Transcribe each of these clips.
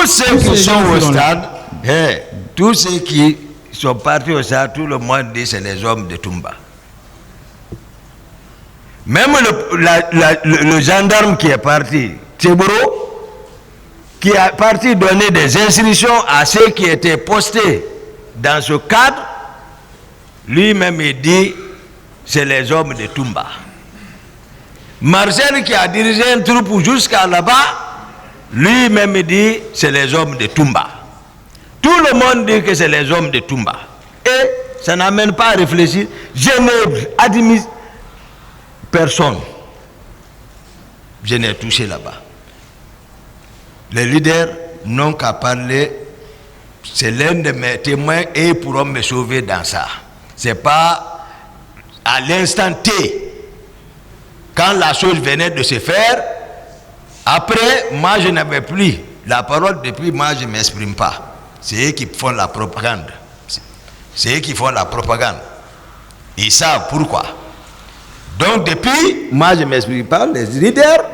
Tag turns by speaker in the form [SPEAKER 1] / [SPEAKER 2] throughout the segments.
[SPEAKER 1] tous ceux qui sont au stade, tous ceux qui sont partis au stade, tout le monde dit c'est les hommes de Toumba. Même le gendarme qui est parti, Tchéboro, qui est parti donner des instructions à ceux qui étaient postés dans ce cadre, lui-même il dit c'est les hommes de Toumba. Marcel qui a dirigé un troupe jusqu'à là-bas, lui-même il dit c'est les hommes de Toumba. Tout le monde dit que c'est les hommes de Toumba. Et ça n'amène pas à réfléchir. Je n'ai admis personne. Je n'ai touché là-bas. Les leaders n'ont qu'à parler. C'est l'un de mes témoins et ils pourront me sauver dans ça. Ce n'est pas à l'instant T, quand la chose venait de se faire. Après, moi je n'avais plus la parole, depuis moi je ne m'exprime pas. C'est eux qui font la propagande. C'est eux qui font la propagande. Ils savent pourquoi. Donc depuis, moi je ne m'exprime pas. Les leaders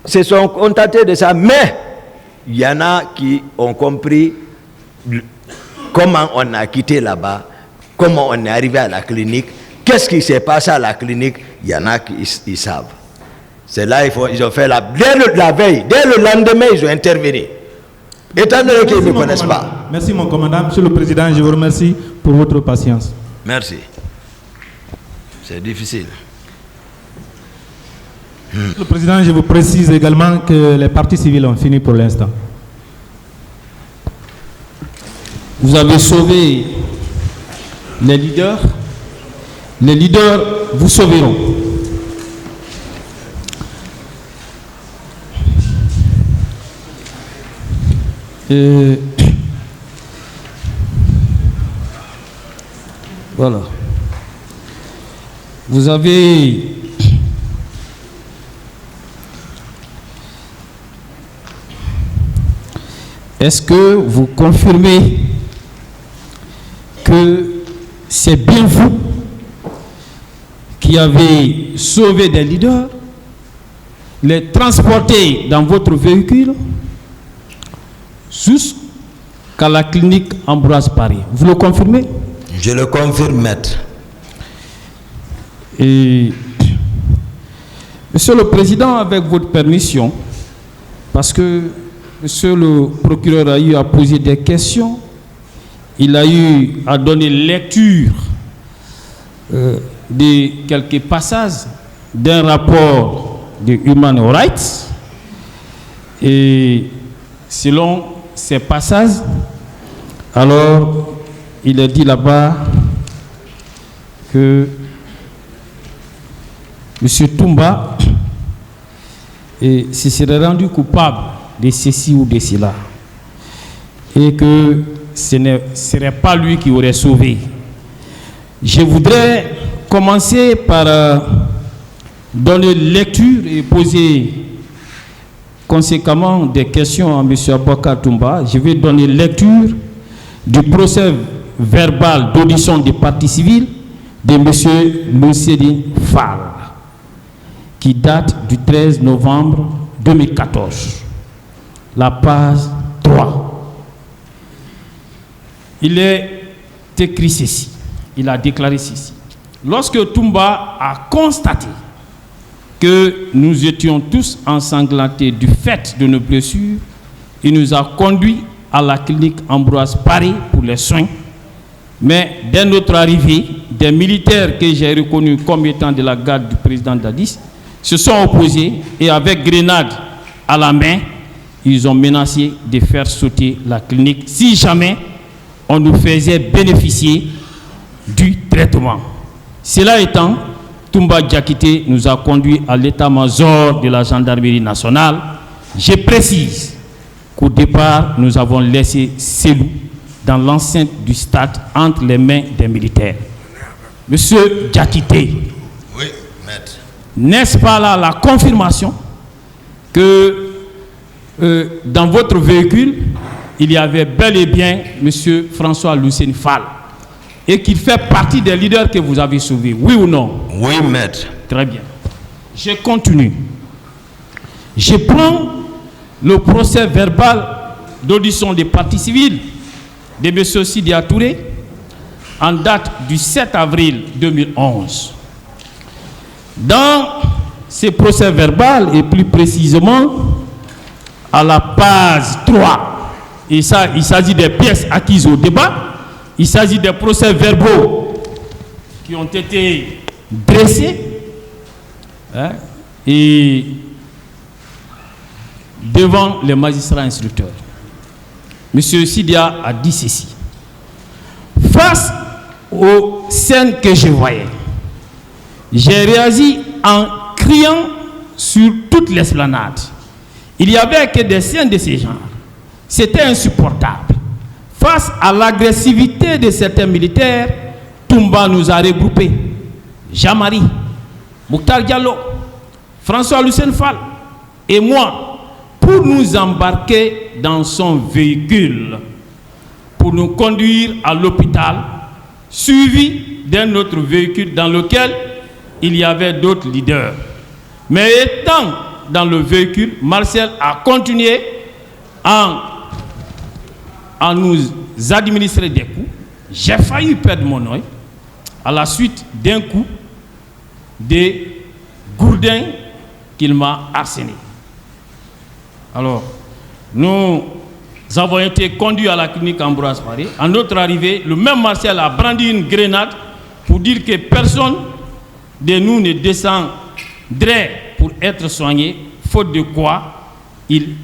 [SPEAKER 1] se sont contentés de ça. Mais il y en a qui ont compris comment on a quitté là-bas, comment on est arrivé à la clinique, qu'est-ce qui s'est passé à la clinique. Il y en a qui ils savent. C'est là ils ont fait dès la veille, dès le lendemain, ils ont intervenu. Étant donné qu'ils ne me connaissent pas.
[SPEAKER 2] Merci mon commandant. Monsieur le Président, je vous remercie pour votre patience.
[SPEAKER 1] Merci. C'est difficile.
[SPEAKER 2] Monsieur le Président, je vous précise également que les parties civiles ont fini pour l'instant.
[SPEAKER 3] Vous avez sauvé les leaders. Les leaders vous sauveront. Voilà. Vous avez est-ce que vous confirmez que c'est bien vous qui avez sauvé des leaders, les transportés dans votre véhicule jusqu'à la clinique Ambroise Paré? Vous le confirmez?
[SPEAKER 1] Je le confirme, maître.
[SPEAKER 3] Et Monsieur le Président, avec votre permission, parce que Monsieur le procureur a eu à poser des questions, il a eu à donner lecture de quelques passages d'un rapport de Human Rights, et selon ces passages, alors il est dit là-bas que M. Toumba se serait rendu coupable de ceci ou de cela, et que ce ne serait pas lui qui aurait sauvé. Je voudrais commencer par donner lecture et poser conséquemment des questions à M. Aboubacar Toumba. Je vais donner lecture du procès verbal d'audition des parties civiles de M. Loussedi Fall, qui date du 13 novembre 2014. La page 3. Il est écrit ceci. Il a déclaré ceci. Lorsque Toumba a constaté que nous étions tous ensanglantés du fait de nos blessures, il nous a conduits à la clinique Ambroise Paré pour les soins. Mais dès notre arrivée, des militaires que j'ai reconnus comme étant de la garde du président Dadis se sont opposés et avec grenade à la main, ils ont menacé de faire sauter la clinique si jamais on nous faisait bénéficier du traitement. Cela étant, Toumba Diakité nous a conduits à l'état-major de la gendarmerie nationale. Je précise qu'au départ, nous avons laissé Selou dans l'enceinte du stade entre les mains des militaires. Monsieur Diakité,
[SPEAKER 1] oui, maître.
[SPEAKER 3] N'est-ce pas là la confirmation que dans votre véhicule, il y avait bel et bien Monsieur François Lousseni Fall et qu'il fait partie des leaders que vous avez sauvés, oui ou non?
[SPEAKER 1] Oui, maître.
[SPEAKER 3] Très bien. Je continue. Je prends le procès verbal d'audition des parties civiles de M. Sidya Touré en date du 7 avril 2011. Dans ces procès verbal et plus précisément à la page 3, il s'agit des pièces acquises au débat, il s'agit des procès verbaux qui ont été dressés et devant les magistrats instructeurs. Monsieur Sidya a dit ceci. Face aux scènes que je voyais, j'ai réagi en criant sur toute l'esplanade. Il n'y avait que des scènes de ce genre. C'était insupportable. Face à l'agressivité de certains militaires, Toumba nous a regroupés. Jean-Marie, Mokhtar Diallo, François Lucien Fall et moi pour nous embarquer dans son véhicule, pour nous conduire à l'hôpital, suivi d'un autre véhicule dans lequel il y avait d'autres leaders. Mais étant dans le véhicule, Marcel a continué à nous administrer des coups. J'ai failli perdre mon œil à la suite d'un coup des gourdins qu'il m'a asséné. Alors, nous avons été conduits à la clinique Ambroise Paré. À notre arrivée, le même Marcel a brandi une grenade pour dire que personne de nous ne descendrait pour être soigné, faute de quoi il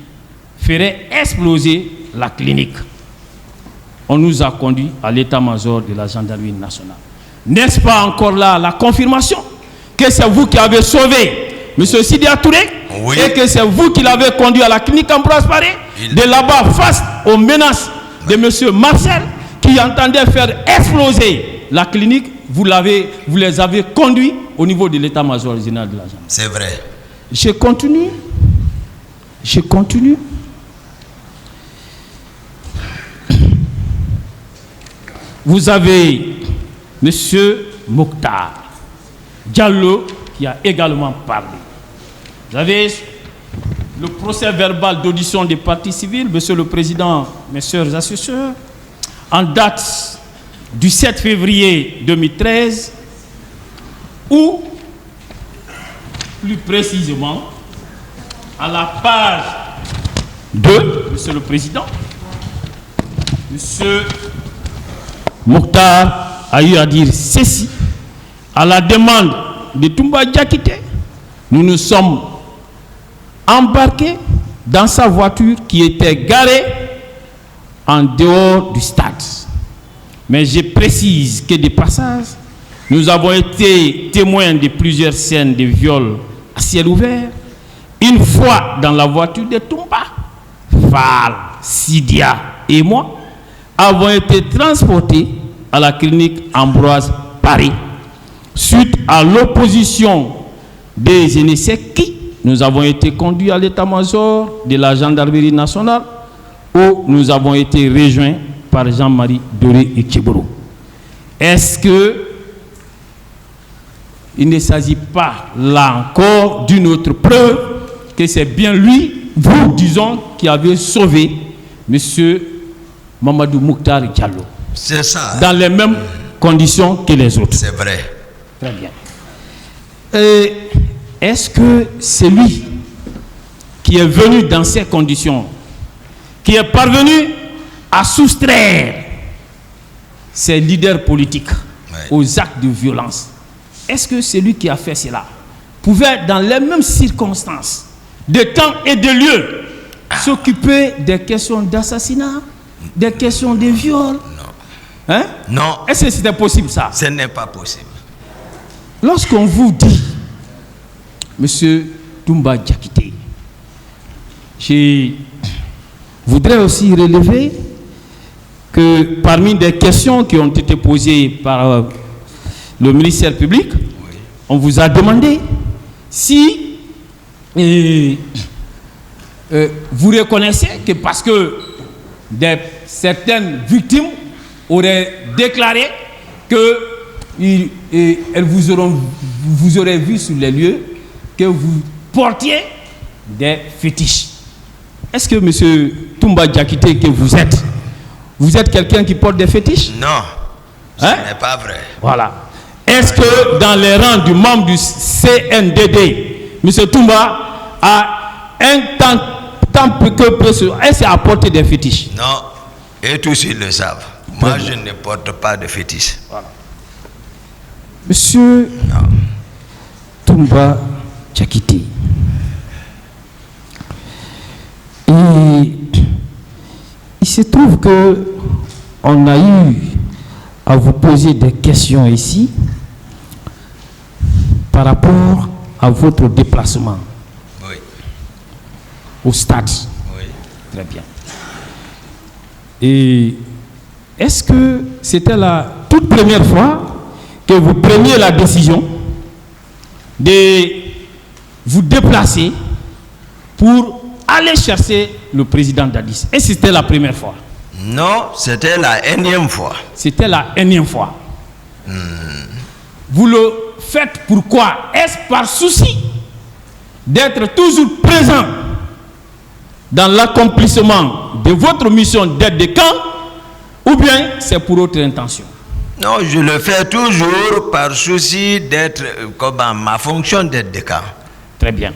[SPEAKER 3] ferait exploser la clinique. On nous a conduits à l'état-major de la gendarmerie nationale. N'est-ce pas encore là la confirmation que c'est vous qui avez sauvé M. Sidya Touré, oui, et que c'est vous qui l'avez conduit à la clinique Ambroise Paré, de là-bas face aux menaces de M. Marcel qui entendait faire exploser la clinique, vous les avez conduits au niveau de l'état-major général de la gendarmerie.
[SPEAKER 1] C'est vrai.
[SPEAKER 3] Je continue. Vous avez M. Mokhtar Diallo qui a également parlé. Vous avez le procès verbal d'audition des parties civiles, Monsieur le Président, mes chers assesseurs, en date du 7 février 2013, où, plus précisément, à la page 2, Monsieur le Président, Monsieur Mokhtar a eu à dire ceci. À la demande de Toumba Diakité, nous nous sommes embarqués dans sa voiture qui était garée en dehors du stade. Mais je précise que de passage, nous avons été témoins de plusieurs scènes de viol à ciel ouvert. Une fois dans la voiture de Toumba, Fall, Sidya et moi avons été transportés à la clinique Ambroise Paré. Suite à l'opposition des Eneseki, nous avons été conduits à l'état-major de la gendarmerie nationale où nous avons été rejoints par Jean-Marie Doré et Kiboro. Est-ce que il ne s'agit pas là encore d'une autre preuve que c'est bien lui, vous, disons, qui avez sauvé M. Mamadou Mokhtar Diallo?
[SPEAKER 1] C'est ça.
[SPEAKER 3] Dans les mêmes conditions que les autres.
[SPEAKER 1] C'est vrai.
[SPEAKER 3] Très bien. Est-ce que c'est lui qui est venu dans ces conditions, qui est parvenu à soustraire ses leaders politiques aux actes de violence? Est-ce que c'est lui qui a fait cela pouvait, dans les mêmes circonstances, de temps et de lieu, s'occuper des questions d'assassinat, des questions de viol?
[SPEAKER 1] Non.
[SPEAKER 3] Hein?
[SPEAKER 1] Non.
[SPEAKER 3] Est-ce que c'était possible ça?
[SPEAKER 1] Ce n'est pas possible.
[SPEAKER 3] Lorsqu'on vous dit, Monsieur Toumba Diakité, je voudrais aussi relever que parmi des questions qui ont été posées par le ministère public, oui, on vous a demandé si vous reconnaissez que parce que certaines victimes auraient déclaré que elles vous auraient vu sur les lieux que vous portiez des fétiches. Est-ce que M. Toumba Diakité, que vous êtes quelqu'un qui porte des fétiches?
[SPEAKER 1] Non, ce n'est pas vrai.
[SPEAKER 3] Voilà. Est-ce que dans les rangs du membre du CNDD, M. Toumba a un tant que précieux, est-ce qu'il a porté des fétiches?
[SPEAKER 1] Non, et tous ils le savent. Moi, je ne porte pas de fétiches.
[SPEAKER 3] Voilà. Monsieur Toumba Diakité, il se trouve que on a eu à vous poser des questions ici par rapport à votre déplacement au stade.
[SPEAKER 1] Oui.
[SPEAKER 3] Très bien. Et est-ce que c'était la toute première fois que vous preniez la décision de vous déplacer pour aller chercher le président Dadis? Et c'était la première fois?
[SPEAKER 1] Non, c'était la énième fois.
[SPEAKER 3] C'était la énième fois. Vous le faites pourquoi? Est-ce par souci d'être toujours présent dans l'accomplissement de votre mission d'aide de camp, ou bien c'est pour autre intention?
[SPEAKER 1] Non, je le fais toujours par souci d'être comme ma fonction d'aide de camp.
[SPEAKER 3] Très bien.